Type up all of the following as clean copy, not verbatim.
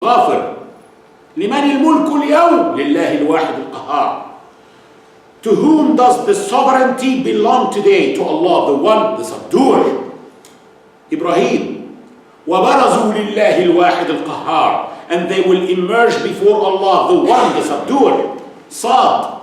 غافر لمن الملك اليوم لله الواحد القهار. To whom does the sovereignty belong today? To Allah, the one, the subduer. Ibrahim. وَبَرَزُوا لِلَّهِ الْوَاحِدِ الْقَهَّارِ. And they will emerge before Allah, the one, the subduer. Sad.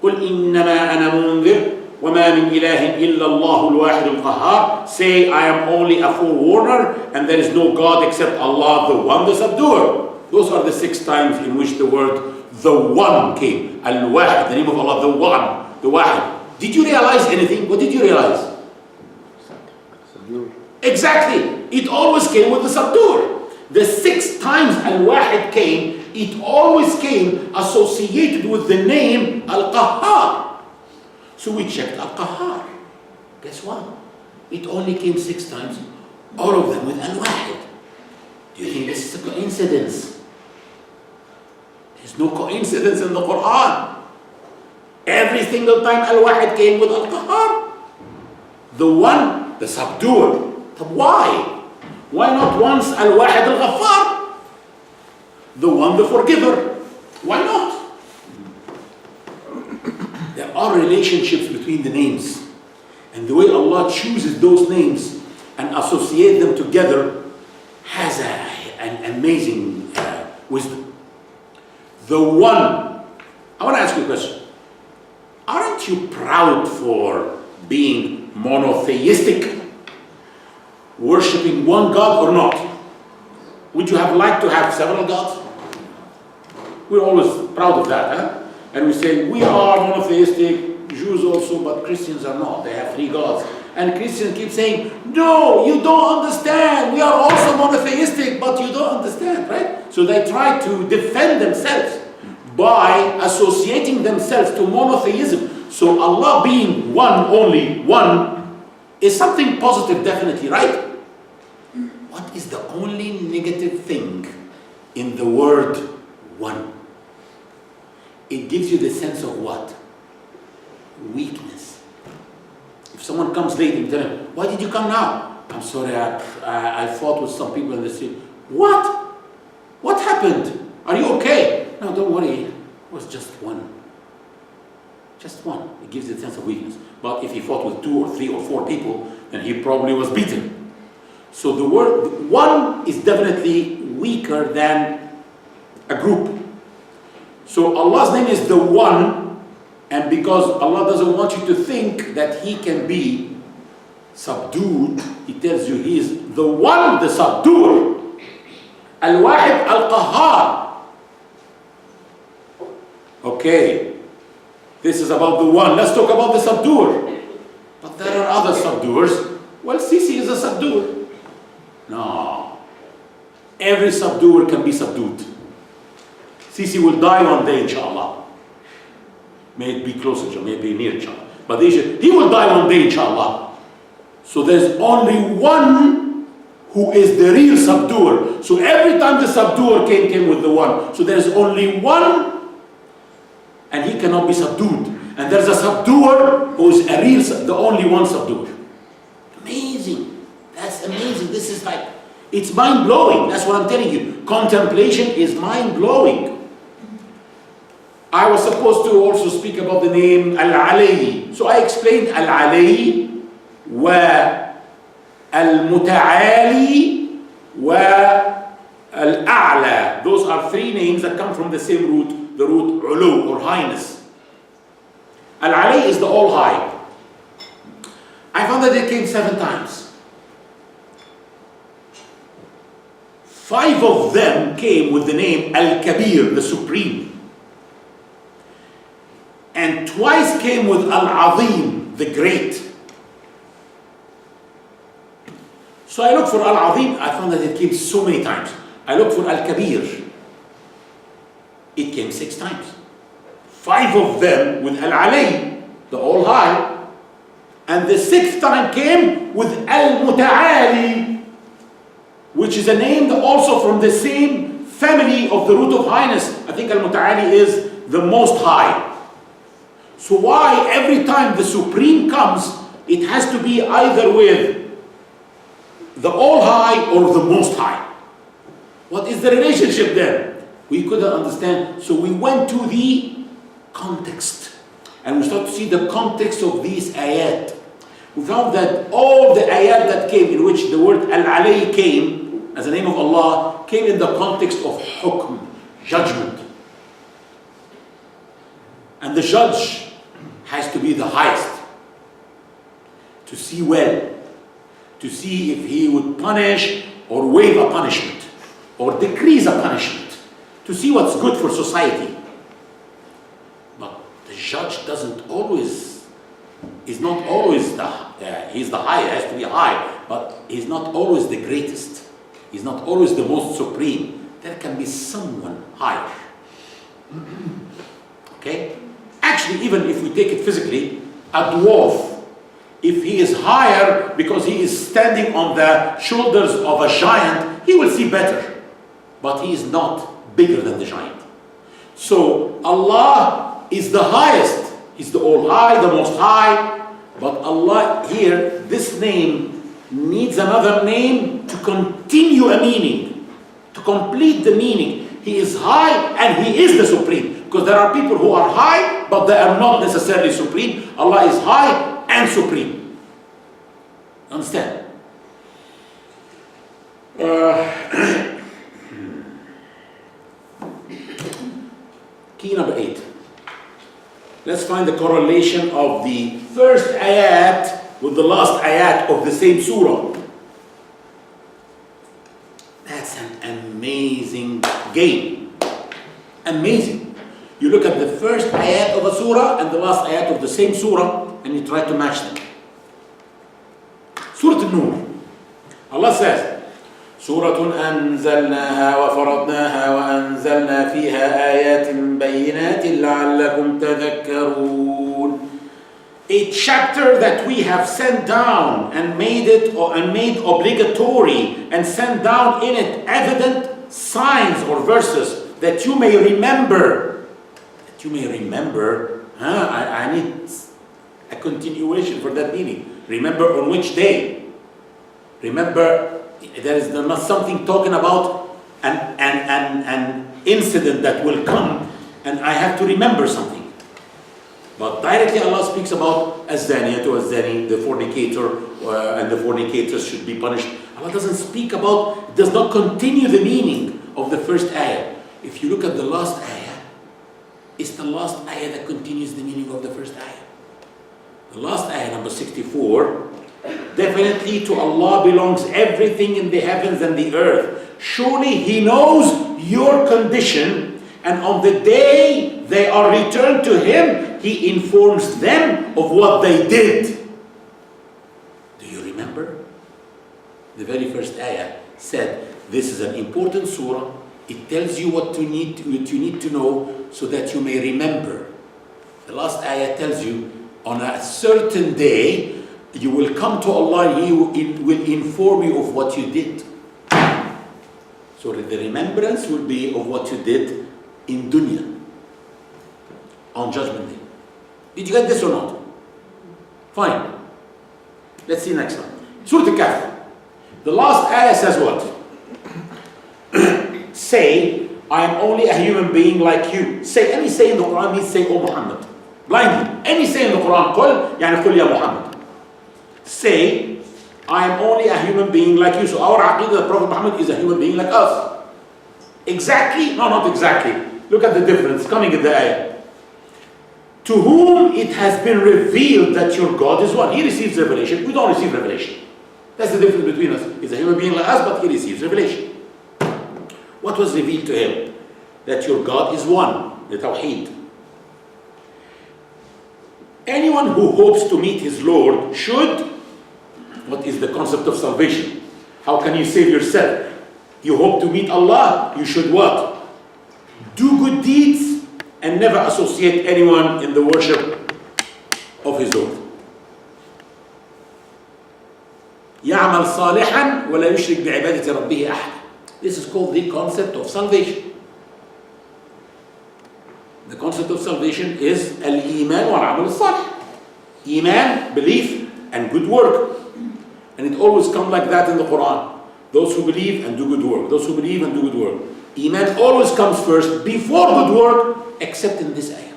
قُلْ إِنَّمَا أَنَا مُنذِرٌ وَمَا مِنْ إِلَهٍ إِلَّا اللَّهُ الْوَاحِدُ الْقَهَّارِ. Say, I am only a forewarner, and there is no God except Allah, the one, the subduer. Those are the 6 times in which the word the one came. Al-Wahid, the name of Allah, the one, the Wahid. Did you realize anything? What did you realize? Subduer. Exactly. It always came with the subduer. The 6 times Al-Wahid came, it always came associated with the name Al-Qahhar. So we checked Al-Qahhar. Guess what? It only came 6 times, all of them with Al-Wahid. Do you think this is a coincidence? There's no coincidence in the Quran. Every single time Al-Wahid came with Al-Qahhar. The one, the subduer. But why? Why not once Al-Wahid Al-Ghaffar? The one, the forgiver. Why not? There are relationships between the names. And the way Allah chooses those names and associate them together has an amazing wisdom. The one, I want to ask you a question. Aren't you proud for being monotheistic? Worshipping one God or not? Would you have liked to have several gods? We're always proud of that, huh? And we say, we are monotheistic, Jews also, but Christians are not. They have 3 gods. And Christians keep saying, no, you don't understand. We are also monotheistic, but you don't understand, right? So they try to defend themselves by associating themselves to monotheism. So Allah being one, only one, is something positive, definitely, right? What is the only negative thing in the word one? It gives you the sense of what? Weakness. If someone comes late and you tell him, why did you come now? I'm sorry, I fought with some people in the street. What? What happened? Are you okay? No, don't worry. It was just one. Just one. It gives you a sense of weakness. But if he fought with 2 or 3 or 4 people, then he probably was beaten. So the word one is definitely weaker than a group. So Allah's name is the one, and because Allah doesn't want you to think that He can be subdued, He tells you He is the one, the subduer. Al-Wahid Al-Qahhar. Okay, this is about the one. Let's talk about the subduer. But there are other subduers. Well, Sisi is a subduer. No. Every subduer can be subdued. Sisi will die one day, inshallah. May it be close, inshallah, may it be near, inshallah. But he will die one day, inshallah. So there's only one who is the real subduer. So every time the subduer came with the one. So there's only one, and he cannot be subdued. And there's a subduer who is a real, the only one subduer. Amazing. That's amazing. This is like, it's mind-blowing. That's what I'm telling you. Contemplation is mind-blowing. I was supposed to also speak about the name Al-Ali. So I explained Al-Ali wa Al-Muta'ali wa Al-A'la. Those are 3 names that come from the same root, the root Ulu or highness. Al-Ali is the all-high. I found that it came 7 times. 5 of them came with the name Al-Kabir, the supreme. And twice came with Al-Azim, the great. So I looked for Al-Azim, I found that it came so many times. I looked for Al-Kabir. It came 6 times. 5 of them with Al-Ali, the all-high. And the 6th time came with Al-Muta'ali, which is a name also from the same family of the root of highness. I think Al-Muta'ali is the most high. So why every time the supreme comes, it has to be either with the all high or the most high? What is the relationship then? We couldn't understand, so we went to the context. And we start to see the context of these ayat. We found that all the ayat that came, in which the word Al-Alay came, as the name of Allah, came in the context of hukm, judgment. And the judge has to be the highest, to see well, to see if he would punish or waive a punishment, or decrease a punishment, to see what's good for society. But the judge is not always he's the high, has to be high, but he's not always the greatest. He's not always the most supreme. There can be someone higher. Okay? Actually, even if we take it physically, a dwarf, if he is higher because he is standing on the shoulders of a giant, he will see better. But he is not bigger than the giant. So Allah is the highest. He's the all high, the most high. But Allah here, this name needs another name to continue a meaning, to complete the meaning. He is high and He is the supreme. Because there are people who are high, but they are not necessarily supreme. Allah is high and supreme. Understand? Key number 8. Let's find the correlation of the first ayat with the last ayat of the same surah. That's an amazing game. Amazing. You look at the first ayat of a surah and the last ayat of the same surah and you try to match them. Surah An-Nur. Allah says, سورة أنزلناها وفرضناها وأنزلنا فيها آيات بينات لعلكم تذكرون. A chapter that we have sent down and made obligatory and sent down in it evident signs or verses that you may remember. That you may remember. I need a continuation for that meaning. Remember on which day? Remember. There is not something talking about an incident that will come and I have to remember something. But directly Allah speaks about az-zaniyatu az-zani, the fornicator, and the fornicators should be punished. Allah doesn't speak about, does not continue the meaning of the first ayah. If you look at the last ayah, it's the last ayah that continues the meaning of the first ayah. The last ayah, number 64, definitely to Allah belongs everything in the heavens and the earth. Surely He knows your condition, and on the day they are returned to Him, He informs them of what they did. Do you remember? The very first ayah said, this is an important surah. It tells you what you need to know so that you may remember. The last ayah tells you, on a certain day, you will come to Allah and He will inform you of what you did. So the remembrance will be of what you did in dunya, on Judgment Day. Did you get this or not? Fine. Let's see next one. Surah Al-Kahf. The last ayah says what? Say, I am only a human being like you. Say, any say in the Quran means say, O Muhammad. Blindly. Any say in the Quran, قل, يعني قل يا Muhammad. Say, I am only a human being like you. So our aqidah, the Prophet Muhammad is a human being like us. Exactly? No, not exactly. Look at the difference coming in the ayah. To whom it has been revealed that your God is one. He receives revelation. We don't receive revelation. That's the difference between us. He's a human being like us, but he receives revelation. What was revealed to him? That your God is one. The Tawheed. Anyone who hopes to meet his Lord should. What is the concept of salvation? How can you save yourself? You hope to meet Allah, you should what? Do good deeds and never associate anyone in the worship of his Lord. يعمل صالحا ولا يشرك بعبادة ربه أحد. This is called the concept of salvation. The concept of salvation is al-iman wal-amal al-salih. Iman, belief, and good work. And it always comes like that in the Quran. Those who believe and do good work. Those who believe and do good work. Iman always comes first before good work, except in this ayah.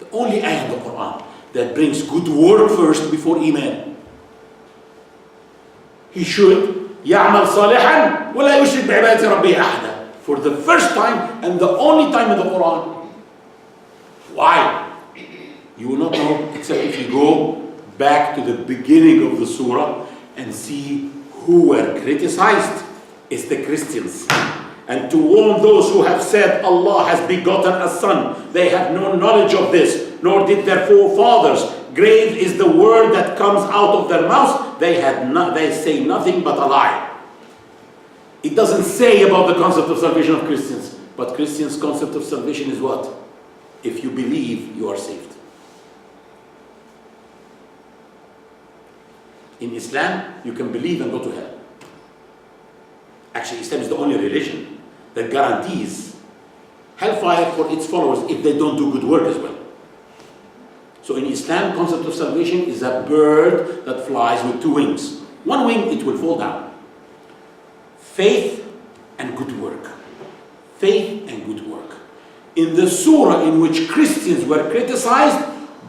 The only ayah in the Quran that brings good work first before Iman. He should يعمل صالحا ولا يشرك بعبادة ربه أحدا. For the first time and the only time in the Quran. Why? You will not know except if you go back to the beginning of the surah and see who were criticized. It's the Christians. And to warn those who have said Allah has begotten a son. They have no knowledge of this, nor did their forefathers. Grave is the word that comes out of their mouths. They say nothing but a lie. It doesn't say about the concept of salvation of Christians. But Christians' concept of salvation is what? If you believe, you are saved. In Islam, you can believe and go to hell. Actually, Islam is the only religion that guarantees hellfire for its followers if they don't do good work as well. So in Islam, concept of salvation is a bird that flies with two wings. One wing, it will fall down. Faith and good work. Faith and good work. In the surah in which Christians were criticized,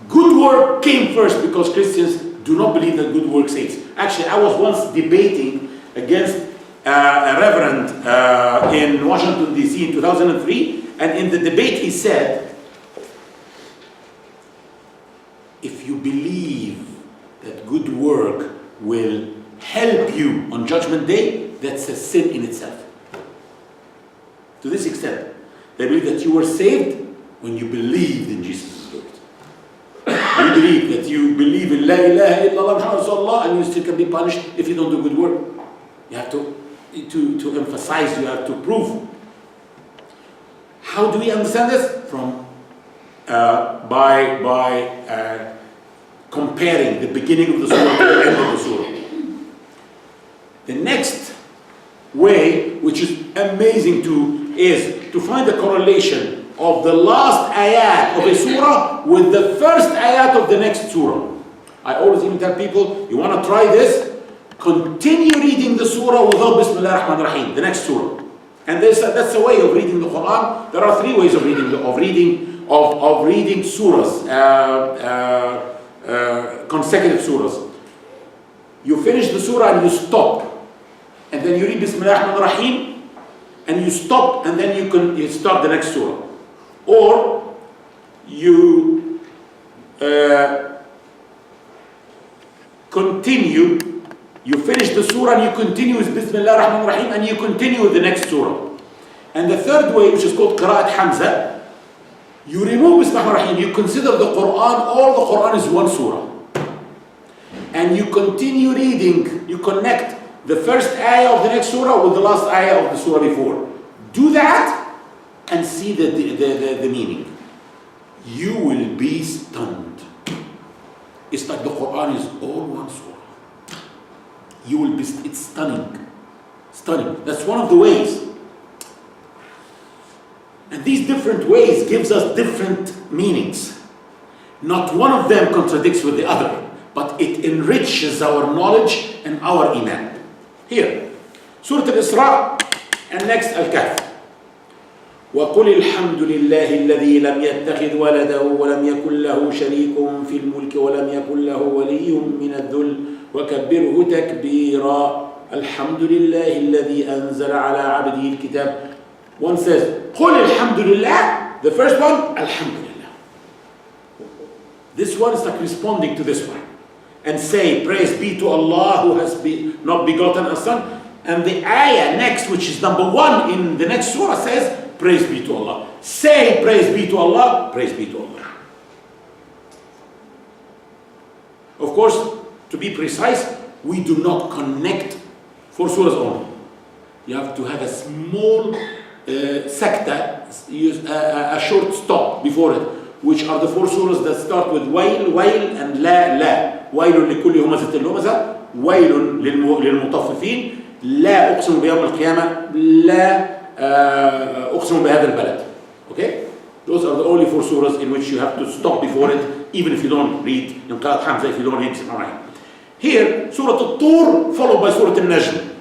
good work came first because Christians do not believe that good work saves. Actually, I was once debating against a reverend in Washington, D.C. in 2003, and in the debate he said, if you believe that good work will help you on Judgment Day, that's a sin in itself. To this extent, they believe that you were saved when you believed in Jesus' word. You believe that you believe in La ilaha illallah Muhammad Rasulullah, and you still can be punished if you don't do good work. You have to emphasize, you have to prove. How do we understand this? From by comparing the beginning of the surah to the end of the surah. The next way, which is amazing too, is to find the correlation of the last ayat of a surah with the first ayat of the next surah. I always even tell people, you want to try this? Continue reading the surah without Bismillah ar-Rahman ar-Rahim, the next surah. And that's a way of reading the Quran. There are three ways of reading surahs, consecutive surahs. You finish the surah and you stop, and then you read Bismillah ar-Rahman ar-Rahim, and you stop, and then you start the next surah. Or you continue. You finish the surah and you continue with Bismillah ar-Rahman ar-Rahim, and you continue with the next surah. And the third way, which is called Qira'at Hamza, you remove Bismillah ar-Rahman ar-Rahim, you consider the Quran, all the Quran is one surah. And you continue reading, you connect the first ayah of the next surah with the last ayah of the surah before. Do that and see the meaning. You will be stunned. It's like the Quran is all one surah. You will be, it's stunning. Stunning. That's one of the ways. And these different ways gives us different meanings. Not one of them contradicts with the other, but it enriches our knowledge and our iman. Here, Surah Al-Isra, and next Al-Kahf. وَقُلِ الْحَمْدُ لِلَّهِ الَّذِي لَمْ يَتَّخِذْ وَلَدًا وَلَمْ يَكُنْ لَهُ شَرِيكٌ فِي الْمُلْكِ وَلَمْ يَكُنْ لَهُ وَلِيٌّ مِنَ الذُّلِّ وَكَبِّرْهُ تَكْبِيرًا الْحَمْدُ لِلَّهِ الَّذِي أَنزَلَ عَلَى عَبْدِهِ الْكِتَابَ. One says, قُلِ الْحَمْدُ لِلَّهِ. The first one, Alhamdulillah. This one is like responding to this one. And say, praise be to Allah who has not begotten a son. And the ayah next, which is number one in the next surah, says, praise be to Allah. Say, praise be to Allah, praise be to Allah. Of course, to be precise, we do not connect four surahs only. You have to have a small sakta, a short stop before it, which are the four surahs that start with wail, and la. ويل لكل همزة لمزة ويل للمطففين لا أقسم بيوم القيامة لا أقسم بهذا البلد. Okay? Those are the only four surahs in which you have to stop before it, even if you don't read in Qira'at Hamza, if you don't read Bismillah. Here, Surah Al-Tur followed by Surah Al-Najm.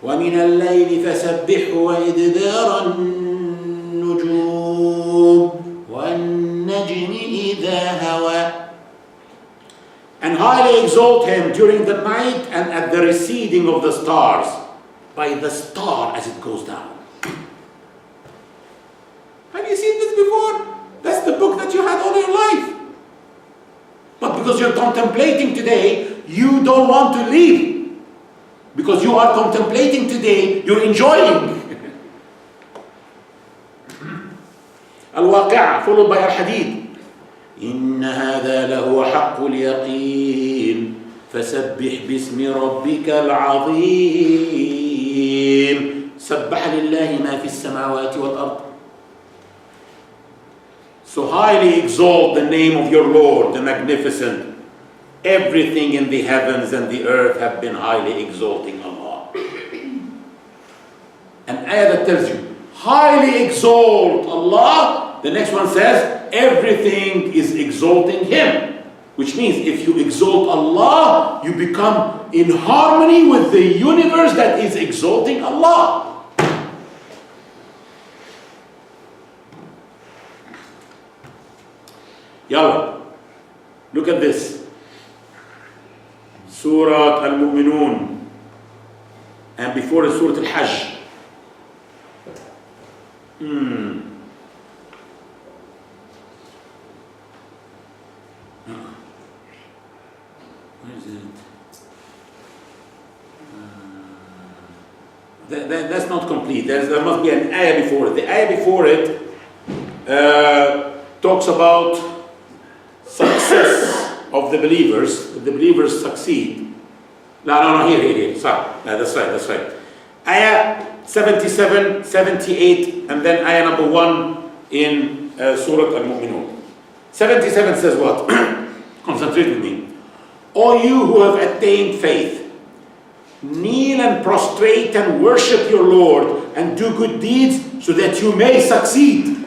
وَمِنَ اللَّيْلِ فَسَبِّحْهُ وَإِدْبَارَ النُّجُومِ وَالنَّجْمِ إِذَا هَوَى. And highly exalt him during the night and at the receding of the stars, by the star as it goes down. Have you seen this before? That's the book that you had all your life. But because you're contemplating today, you don't want to leave. Because you are contemplating today, you're enjoying. Al-Waqi'ah, followed by Al-Hadid. إن هذا لهو حق اليقين فسبح باسم ربك العظيم سبح لله ما في السماوات والأرض. So highly exalt the name of your Lord, the Magnificent. Everything in the heavens and the earth have been highly exalting Allah. An ayah that tells you, highly exalt Allah. The next one says, everything is exalting Him. Which means if you exalt Allah, you become in harmony with the universe that is exalting Allah. Yalla, look at this. Surah Al-Mu'minun. And before it, Surah Al-Hajj. Where is it? That's not complete. There must be an ayah before it. The ayah before it talks about success of the believers. If the believers succeed. No, here. Sorry. That's right. Ayah 77, 78, and then ayah number 1 in Surah Al-Mu'minun. 77 says what? Concentrate with me. O you who have attained faith, kneel and prostrate and worship your Lord and do good deeds so that you may succeed.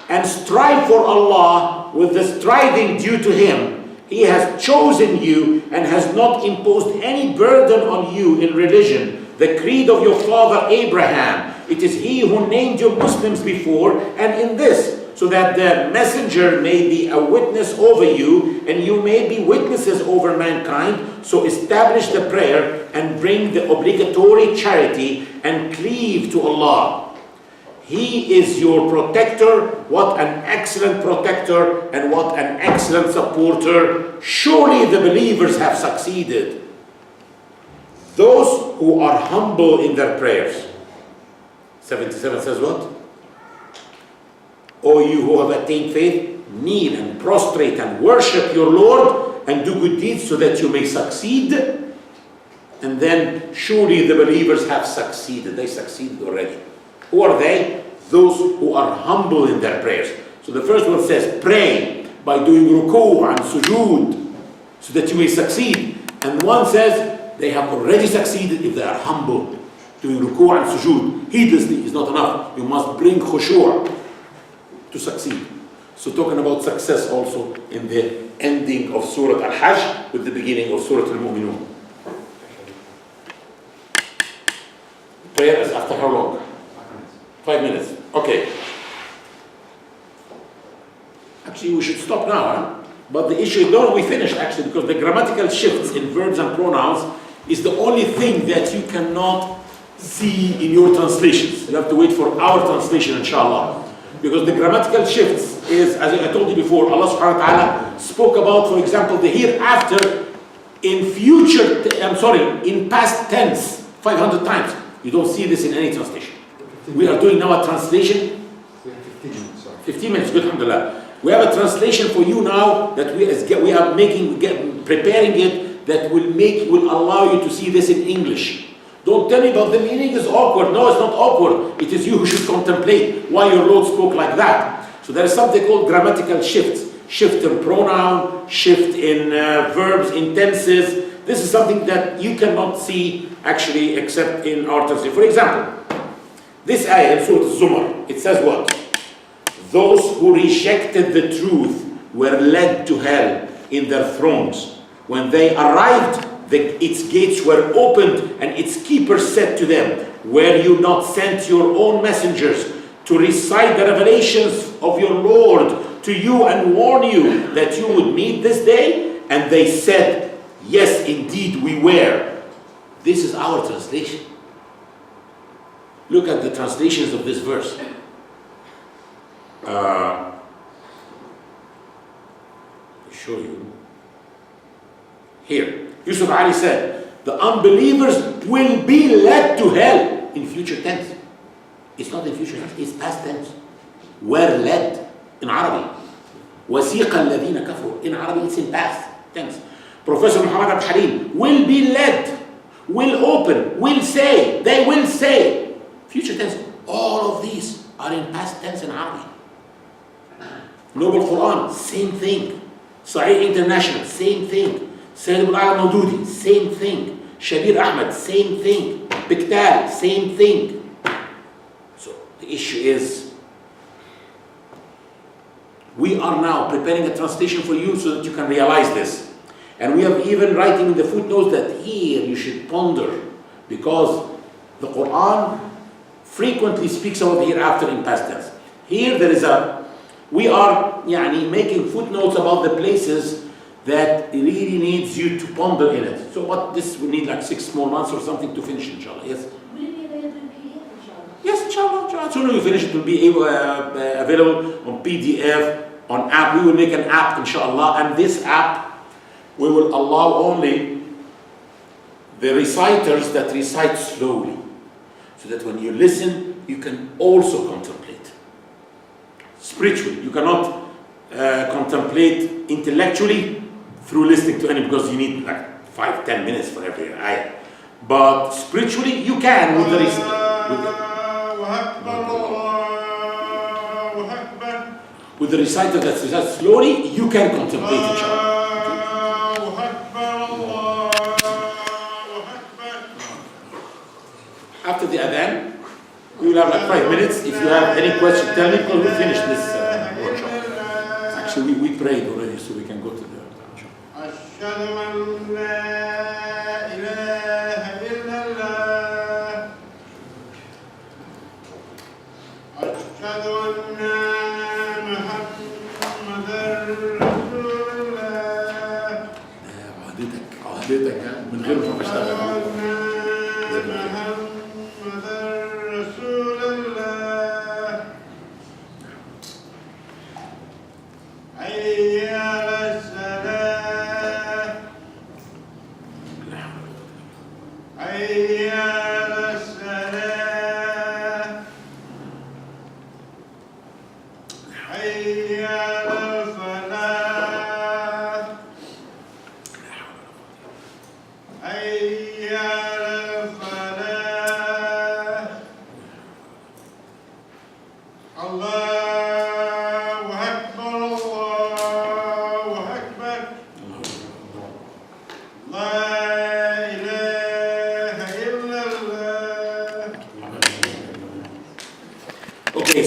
And strive for Allah with the striving due to Him. He has chosen you and has not imposed any burden on you in religion, the creed of your father Abraham. It is He who named you Muslims before and in this, so that the messenger may be a witness over you and you may be witnesses over mankind. So establish the prayer and bring the obligatory charity and cleave to Allah. He is your protector. What an excellent protector and what an excellent supporter. Surely the believers have succeeded. Those who are humble in their prayers. 77 says what? O you who have attained faith, kneel and prostrate and worship your Lord and do good deeds so that you may succeed. And then surely the believers have succeeded. They succeeded already. Who are they? Those who are humble in their prayers. So the first one says, pray by doing ruku' and sujood so that you may succeed. And one says, they have already succeeded if they are humble. Doing ruku' and sujood heedlessly is not enough. You must bring khushu' to succeed. So talking about success also in the ending of Surah Al-Hajj with the beginning of Surah Al-Mu'minun. Prayer is after how long? 5 minutes. Okay. Actually, we should stop now, huh? But the issue is, no, we finished actually, because the grammatical shifts in verbs and pronouns is the only thing that you cannot see in your translations. You have to wait for our translation, inshallah. Because the grammatical shifts is, as I told you before, Allah subhanahu wa ta'ala spoke about, for example, the hereafter in in past tense 500 times. You don't see this in any translation. We are doing now a translation. 15 minutes, good, alhamdulillah. We have a translation for you now that we are preparing it that will allow you to see this in English. Don't tell me about the meaning is awkward. No, it's not awkward. It is you who should contemplate why your Lord spoke like that. So there is something called grammatical shifts. Shift in pronoun, shift in verbs, in tenses. This is something that you cannot see actually except in our translation. For example, this ayah in Surah Zumar, it says what? Those who rejected the truth were led to hell in their thrones. When they arrived, its gates were opened, and its keepers said to them, were you not sent your own messengers to recite the revelations of your Lord to you and warn you that you would meet this day? And they said, yes, indeed we were. This is our translation. Look at the translations of this verse. I'll show you. Here, Yusuf Ali said, the unbelievers will be led to hell in future tense. It's not in future tense, it's past tense. Were led in Arabic. وَسِيقَ الَّذِينَ كَفَرُوا. In Arabic, it's in past tense. Professor Muhammad Abd Halim will be led, will open, will say, they will say. Future tense. All of these are in past tense in Arabic. Noble Quran, same thing. Sahih International, same thing. Sayyid Ibn al-Mawdudi, same thing. Shabir Ahmed, same thing. Biktal, same thing. So the issue is, we are now preparing a translation for you so that you can realize this. And we have even writing in the footnotes that here you should ponder, because the Quran frequently speaks about hereafter in past tense. Here there is we are making footnotes about the places that really needs you to ponder in it. So what this will need like 6 more months or something to finish, inshallah. Yes? Will it be available in PDF, inshallah? Yes, inshallah. As soon as we finish it will be available on PDF, on app. We will make an app, inshallah, and this app we will allow only the reciters that recite slowly, so that when you listen, you can also contemplate. Spiritually, you cannot contemplate intellectually through listening to any, because you need like 5-10 minutes for every ayah. But spiritually, you can with the with the reciter that recites slowly, you can contemplate inshallah. After the adhan, we will have like 5 minutes. If you have any question, tell me, because we finished this workshop. Actually, we prayed already, so we can go to the من غير ما اشتغل.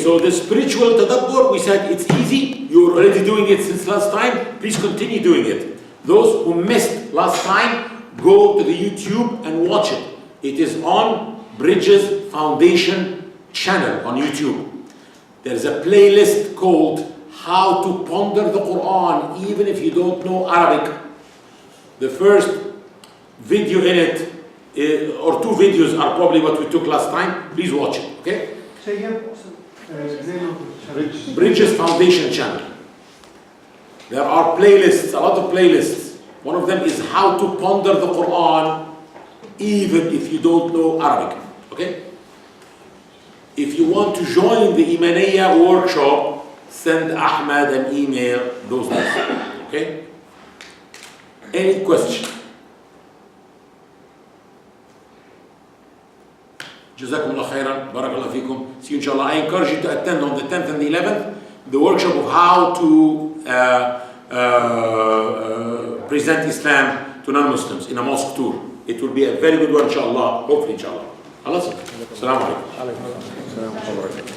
So the spiritual tadabbur, we said it's easy. You're already doing it since last time. Please continue doing it. Those who missed last time, go to the YouTube and watch it. It is on Bridges Foundation channel on YouTube. There's a playlist called How to Ponder the Quran Even If You Don't Know Arabic. The first video in it, or 2 videos, are probably what we took last time. Please watch it, okay? Say again. Bridges Foundation channel. There are playlists, a lot of playlists. One of them is How to Ponder the Quran Even If You Don't Know Arabic. Okay? If you want to join the Imaniya workshop, send Ahmed an email, those days. Okay? Any question? Jazakumullah khairan, barakallah fikum. See you inshallah. I encourage you to attend on the 10th and the 11th the workshop of how to present Islam to non-Muslims in a mosque tour. It will be a very good one inshallah, hopefully inshallah. Allah. Assalamu alaikum.